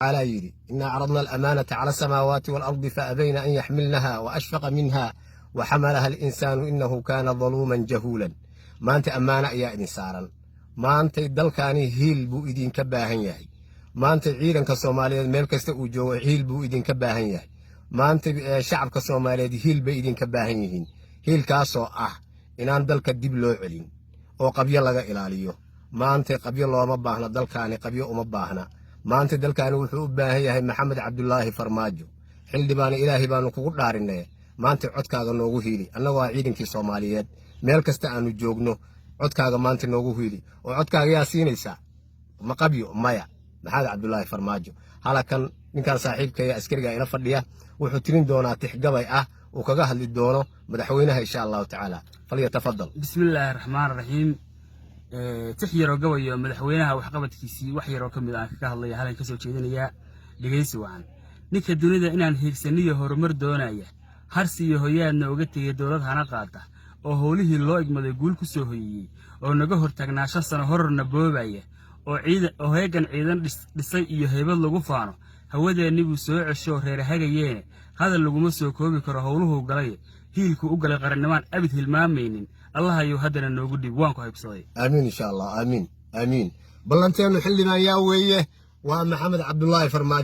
على يدي إنا عرضنا الأمانة على السماوات والأرض فأبين أن يحملنها وأشفق منها وحملها الإنسان إنه كان ظلوما جهولا ما أنت أمانة يا إنسان ما أنت دلكاني هيل بو إدين كباهن ياهي ما أنت عيدن كصوماليا ميل كستا جو هيل بو إدين كباهن ياهي ما أنت شعب كصوماليا هيل بإدين كباهن يهين هيل كاسو إنان دلك الدب لو علين أو قبيل لغا إلاليو ما أنت قبيل لو مباهنا دلكاني قبيل مباهنا ما أنت دلكاني وحو باهي محمد عبد الله فرماجو حل دبان إلهي بانو كوكو دارين ما أنت عدكاغا نوغو هيلي أنا واعيدن كي صوماليات ميل كستا أنو جوغنو عدكاغا ما أنت نوغو هيلي وعدكاغا يا سينيسا ما قبيو مايا محمد عبد الله فرماجو هلا كان ninkan saaxiibkay askariga ila fadhiya wuxuu tirin doonaa tixgabay oo kaga hadli doono madaxweynaha insha Allah ta'ala falyatafadal bismillaahir rahmaanir rahiim tixyaro gabayo madaxweynaha wax qabadkiisii wax yar oo kamid ah ka hadlaya halan ka soo jeedinaya dhageysi wacan ninka dunida inaan heegsaniyo horumar doonaya harsi iyo hoyaadna uga tagay dawlad hana qaata oo howlihii loo igmaday guul ku soo hoyiyay oo naga hortagnaa 5 sano hororna boobaya oo heegan ciidan dhisay iyo heybad lagu faano hawadeeni buu soo cesho reer hagayeen hadal laguma soo koobi karo howluhu galay hiilku u galay qarannimaan abid hilmaameynin allah ayuu hadana noogu dhib waan ku haybsaday amiin insha Allah amiin ballanteenu xilligan yaa weeye waa maxamed cabdullaahi farmaajo